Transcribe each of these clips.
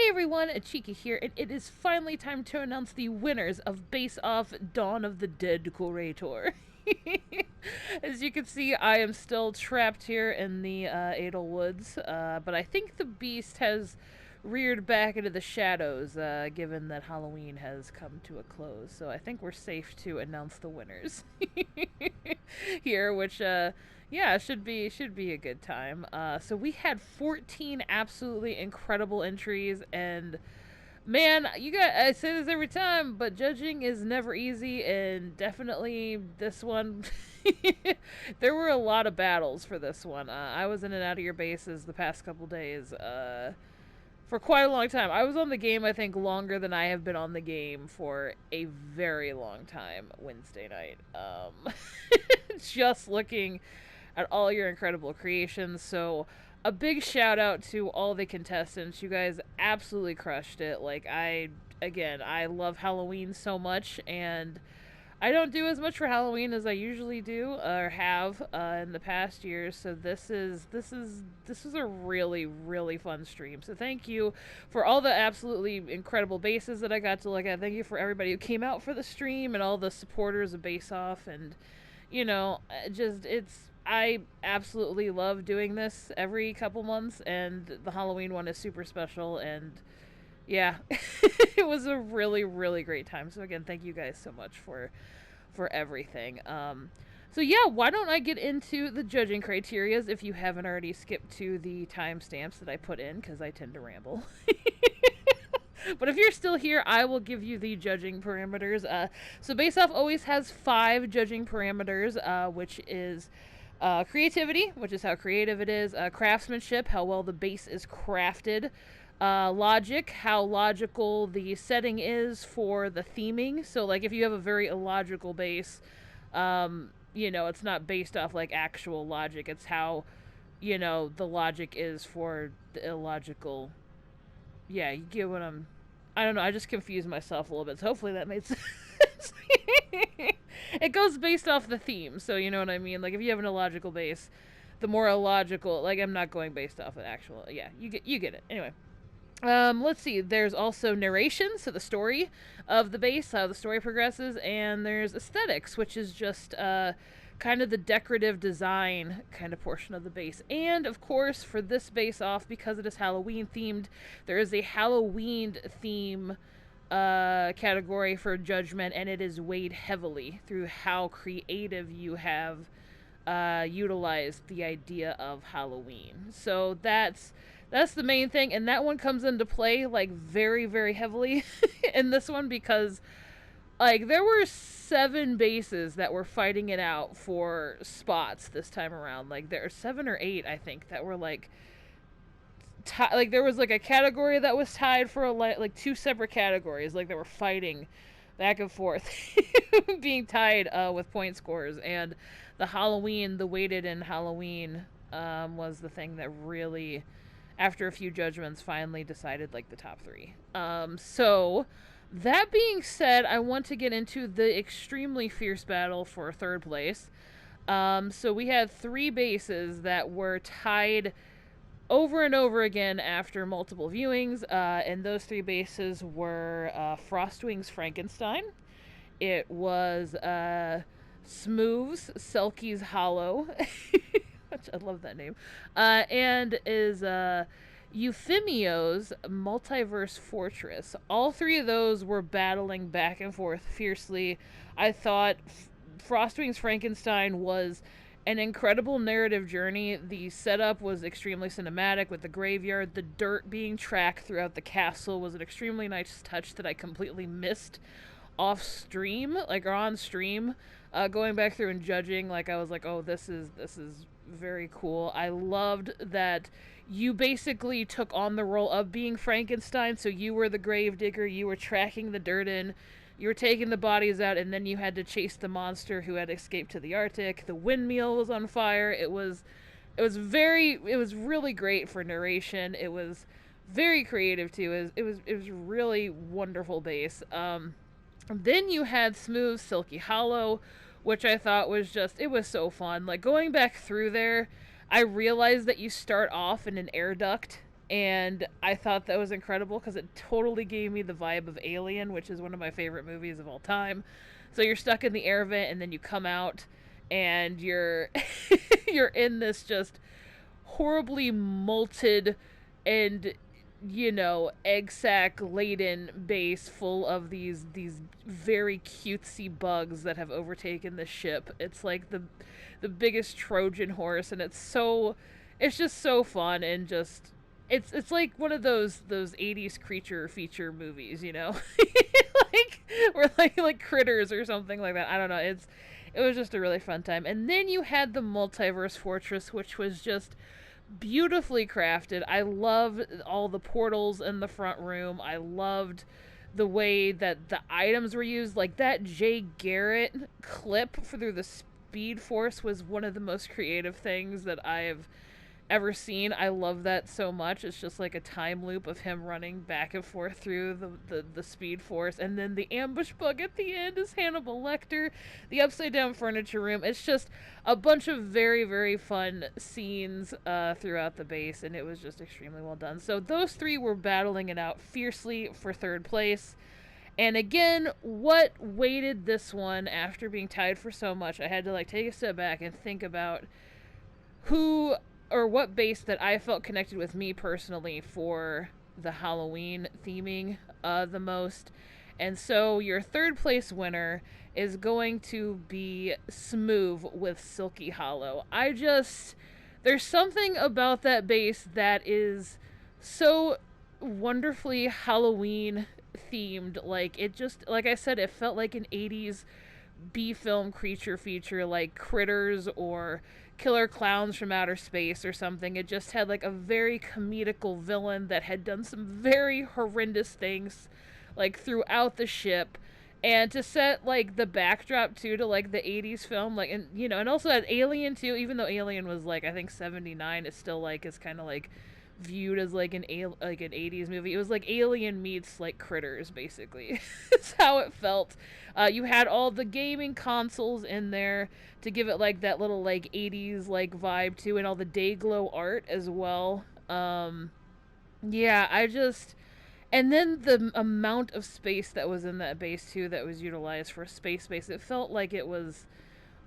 everyone, Achikah here, and it is finally time to announce the winners of Base Off Dawn of the DEAD-Corator. As you can see, I am still trapped here in the Adel Woods, but I think the beast has reared back into the shadows, given that Halloween has come to a close. So I think we're safe to announce the winners here, which yeah, should be a good time. So we had 14 absolutely incredible entries, and man, I say this every time, but judging is never easy, and definitely this one there were a lot of battles for this one. I was in and out of your bases the past couple days for quite a long time. I was on the game, I think, longer than I have been on the game for a very long time Wednesday night. Just looking at all your incredible creations. So a big shout out to all the contestants. You guys absolutely crushed it. Like, I love Halloween so much, and I don't do as much for Halloween as I usually do or have in the past years. So this is a really, really fun stream. So thank you for all the absolutely incredible bases that I got to look at. Thank you for everybody who came out for the stream and all the supporters of Base Off. And you know, I absolutely love doing this every couple months, and the Halloween one is super special, and yeah, it was a really, really great time. So again, thank you guys so much for everything. So yeah, why don't I get into the judging criterias if you haven't already skipped to the timestamps that I put in, because I tend to ramble. But if you're still here, I will give you the judging parameters. So Base Off always has 5 judging parameters, which is creativity, which is how creative it is, craftsmanship, how well the base is crafted, logic, how logical the setting is for the theming. So like if you have a very illogical base, you know, it's not based off like actual logic, it's how, you know, the logic is for the illogical. Yeah, you get what I don't know, I just confused myself a little bit, so hopefully that made sense. It goes based off the theme, so you know what I mean? Like, if you have an illogical base, the more illogical, like, I'm not going based off of actual, yeah, you get it. Anyway. Let's see, there's also narration, so the story of the base, how the story progresses, and there's aesthetics, which is just, kind of the decorative design kind of portion of the base. And of course, for this Base Off, because it is Halloween themed, there is a Halloween theme category for judgment, and it is weighed heavily through how creative you have utilized the idea of Halloween. So that's the main thing, and that one comes into play like very, very heavily in this one, because like there were 7 bases that were fighting it out for spots this time around. Like there are 7 or 8, I think, that were like like there was like a category that was tied for like 2 separate categories. Like they were fighting back and forth, being tied with point scores. And the weighted in Halloween was the thing that really, after a few judgments, finally decided like the top 3. So that being said, I want to get into the extremely fierce battle for 3rd place. So we had 3 bases that were tied over and over again after multiple viewings, and those 3 bases were Frostwing's Frankenstein. It was Smooth's Selkie's Hollow, which I love that name, and is Euphemio's Multiverse Fortress. All 3 of those were battling back and forth fiercely. I thought Frostwing's Frankenstein was an incredible narrative journey. The setup was extremely cinematic with the graveyard. The dirt being tracked throughout the castle was an extremely nice touch that I completely missed off stream, like, or on stream. Going back through and judging, like, I was like, oh, this is very cool. I loved that you basically took on the role of being Frankenstein, so you were the gravedigger, you were tracking the dirt in, you were taking the bodies out, and then you had to chase the monster who had escaped to the Arctic. The windmill was on fire. It was really great for narration. It was very creative too. It was really wonderful base. Then you had Smooth Silky Hollow, which I thought was just, it was so fun. Like, going back through there, I realized that you start off in an air duct And I thought that was incredible because it totally gave me the vibe of Alien, which is one of my favorite movies of all time. So you're stuck in the air vent, and then you come out, and you're you're in this just horribly molted and, you know, egg sac laden base full of these very cutesy bugs that have overtaken the ship. It's like the biggest Trojan horse, and it's just so fun, and just it's like one of those 80s creature feature movies, you know. Like, or like Critters or something like that. I don't know. It was just a really fun time. And then you had the Multiverse Fortress, which was just beautifully crafted. I loved all the portals in the front room. I loved the way that the items were used. Like that Jay Garrett clip through the Speed Force was one of the most creative things that I've ever seen. I love that so much. It's just like a time loop of him running back and forth through the Speed Force, and then the ambush bug at the end is Hannibal Lecter, the upside down furniture room. It's just a bunch of very, very fun scenes throughout the base, and it was just extremely well done. So those three were battling it out fiercely for third place. And again, what weighted this one after being tied for so much, I had to like take a step back and think about who or what base that I felt connected with me personally for the Halloween theming the most. And so your third place winner is going to be Smooth with Silky Hollow. There's something about that base that is so wonderfully Halloween themed. Like, it just, like I said, it felt like an 80s B film creature feature, like Critters or Killer Clowns from Outer Space or something. It just had like a very comedical villain that had done some very horrendous things like throughout the ship. And to set like the backdrop too to like the 80s film, like, and you know, and also at Alien too, even though Alien was like I think 79, it's still like is kind of like viewed as like an 80s movie. It was like Alien meets like Critters, basically. It's how it felt. You had all the gaming consoles in there to give it like that little like 80s like vibe too, and all the day glow art as well. Yeah, and then the amount of space that was in that base too that was utilized for space base, it felt like it was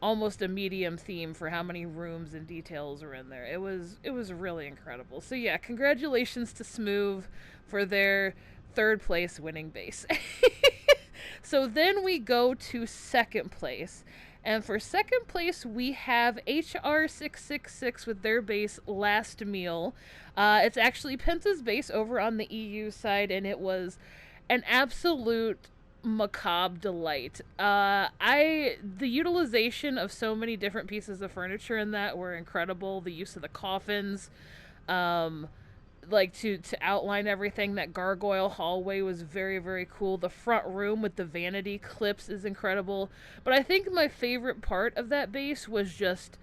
almost a medium theme for how many rooms and details were in there. It was really incredible. So yeah, congratulations to Smooth for their third place winning base. So then we go to second place. And for second place, we have HR666 with their base Last Meal. It's actually Penta's base over on the EU side, and it was an absolute macabre delight. The utilization of so many different pieces of furniture in that were incredible. The use of the coffins, like to outline everything. That gargoyle hallway was very, very cool. The front room with the vanity clips is incredible. But I think my favorite part of that base was just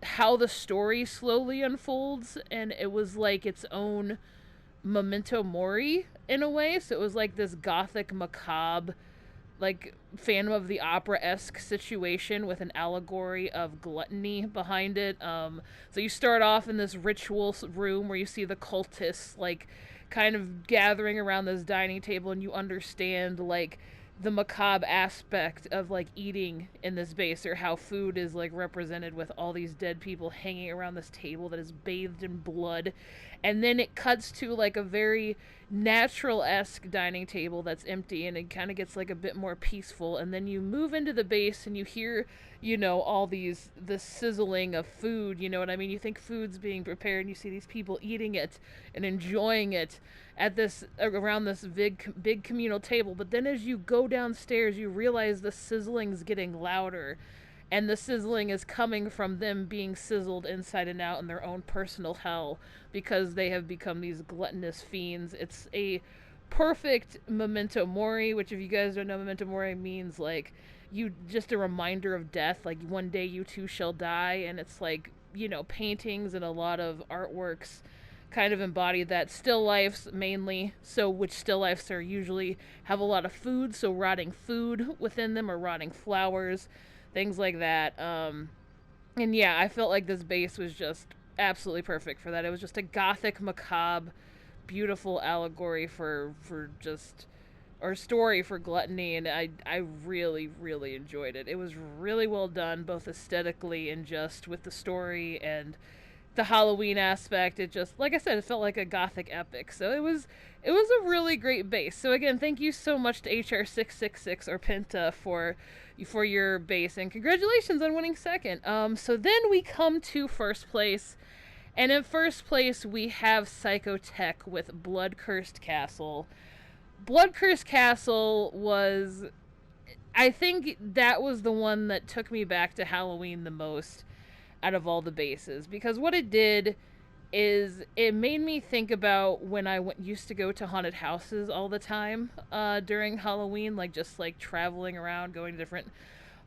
how the story slowly unfolds, and it was like its own memento mori in a way. So it was like this gothic macabre, like Phantom of the Opera-esque situation with an allegory of gluttony behind it. So you start off in this ritual room where you see the cultists like kind of gathering around this dining table, and you understand like the macabre aspect of like eating in this base, or how food is like represented with all these dead people hanging around this table that is bathed in blood. And then it cuts to like a very natural-esque dining table that's empty, and it kind of gets like a bit more peaceful. And then you move into the base and you hear, you know, all the sizzling of food, you know what I mean? You think food's being prepared, and you see these people eating it and enjoying it at this around this big communal table. But then as you go downstairs, you realize the sizzling's getting louder, and the sizzling is coming from them being sizzled inside and out in their own personal hell because they have become these gluttonous fiends. It's a perfect memento mori, which if you guys don't know, memento mori means like you just a reminder of death, like one day you too shall die. And it's like, you know, paintings and a lot of artworks kind of embody that. Still lifes mainly, so which still lifes are usually have a lot of food, so rotting food within them, or rotting flowers, things like that. And yeah, I felt like this base was just absolutely perfect for that. It was just a gothic macabre beautiful allegory for just, or story for gluttony, and I really, really enjoyed it. It was really well done, both aesthetically and just with the story and the Halloween aspect. It just, like I said, it felt like a gothic epic. So it was a really great base. So again, thank you so much to HR666 or Penta for your base, and congratulations on winning second. So then we come to first place. And in first place, we have Psychotech with Blood Cursed Castle. Blood Cursed Castle was, I think that was the one that took me back to Halloween the most out of all the bases, because what it did is it made me think about when I used to go to haunted houses all the time during Halloween, like just like traveling around, going to different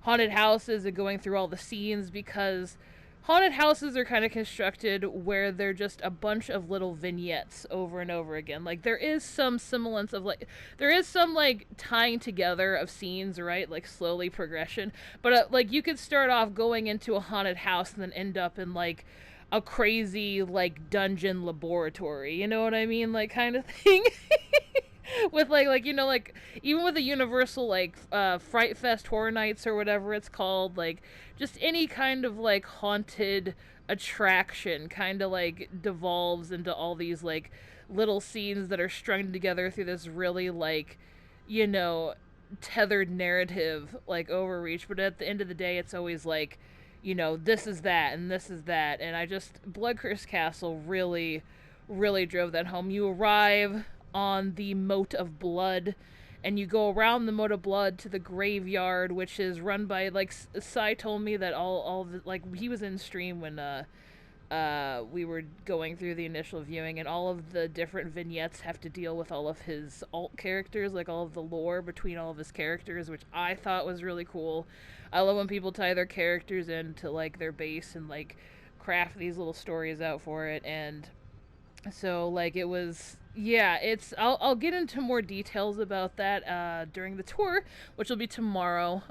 haunted houses and going through all the scenes, because haunted houses are kind of constructed where they're just a bunch of little vignettes over and over again. Like, there is some semblance of, like, there is some, like, tying together of scenes, right? Like, slowly progression. But, like, you could start off going into a haunted house and then end up in, like, a crazy, like, dungeon laboratory. You know what I mean? Like, kind of thing. With like you know, like even with a universal like Fright Fest Horror Nights or whatever it's called, like just any kind of like haunted attraction kind of like devolves into all these like little scenes that are strung together through this really like, you know, tethered narrative like overreach. But at the end of the day, it's always like, you know, this is that and this is that. And I just, Blood Cursed Castle really, really drove that home. You arrive on the Moat of Blood, and you go around the Moat of Blood to the graveyard, which is run by, like, Sai told me that all the, like, he was in stream when we were going through the initial viewing, and all of the different vignettes have to deal with all of his alt characters, like all of the lore between all of his characters, which I thought was really cool. I love when people tie their characters into like their base and like craft these little stories out for it. And so like it was, yeah, it's, I'll get into more details about that during the tour, which will be tomorrow.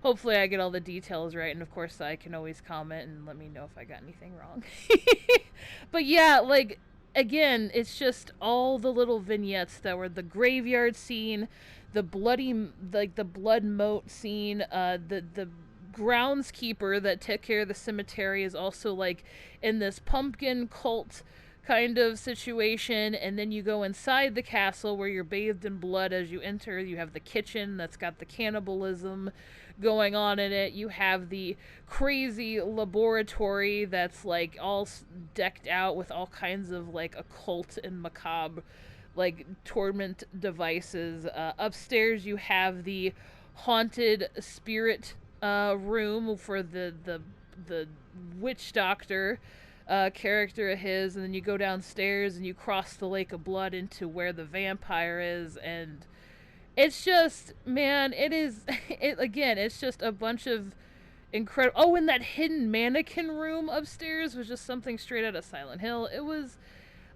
Hopefully I get all the details right, and of course I can always comment and let me know if I got anything wrong. But yeah, like, again, it's just all the little vignettes that were the graveyard scene, the bloody, like the blood moat scene, the groundskeeper that took care of the cemetery is also like in this pumpkin cult kind of situation, and then you go inside the castle where you're bathed in blood as you enter. You have the kitchen that's got the cannibalism going on in it. You have the crazy laboratory that's like all decked out with all kinds of like occult and macabre like torment devices. Upstairs you have the haunted spirit room for the witch doctor character of his, and then you go downstairs and you cross the lake of blood into where the vampire is. And it's just, man, it is, it, again, it's just a bunch of incredible, oh, and that hidden mannequin room upstairs was just something straight out of Silent Hill. It was,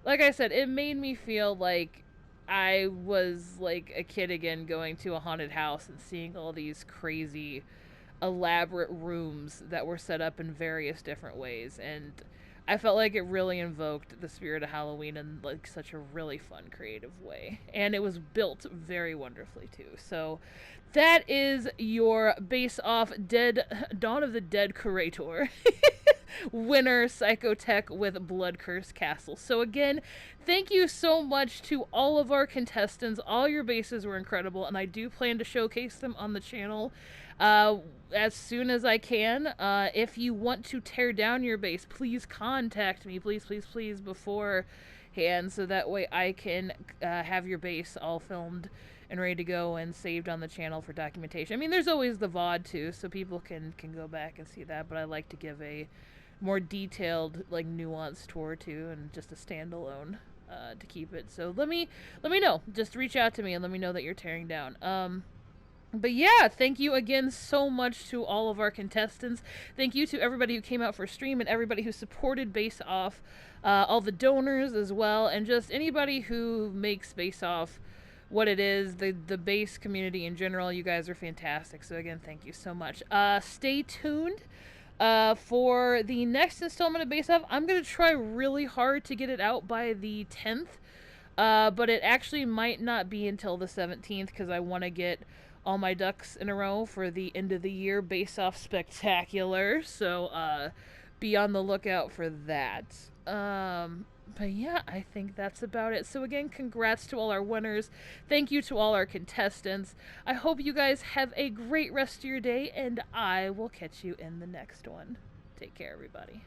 like I said, it made me feel like I was like a kid again, going to a haunted house and seeing all these crazy elaborate rooms that were set up in various different ways. And I felt like it really invoked the spirit of Halloween in like such a really fun, creative way. And it was built very wonderfully too. So that is your base off Dawn of the DEAD-Corators winner, Psychotech with Blood Cursed Castle. So again, thank you so much to all of our contestants. All your bases were incredible, and I do plan to showcase them on the channel as soon as I can. If you want to tear down your base, please contact me, please, please, please, beforehand, so that way I can have your base all filmed and ready to go and saved on the channel for documentation. I mean, there's always the VOD too, so people can go back and see that, but I like to give a more detailed, like, nuanced tour too, and just a standalone to keep it. So let me know. Just reach out to me and let me know that you're tearing down. But yeah, thank you again so much to all of our contestants. Thank you to everybody who came out for stream and everybody who supported Base Off, all the donors as well, and just anybody who makes Base Off what it is, the base community in general. You guys are fantastic. So again, thank you so much. Stay tuned for the next installment of Base Off. I'm going to try really hard to get it out by the 10th But it actually might not be until the 17th because I want to get all my ducks in a row for the end of the year base-off spectacular. So be on the lookout for that. But yeah, I think that's about it. So again, congrats to all our winners. Thank you to all our contestants. I hope you guys have a great rest of your day, and I will catch you in the next one. Take care, everybody.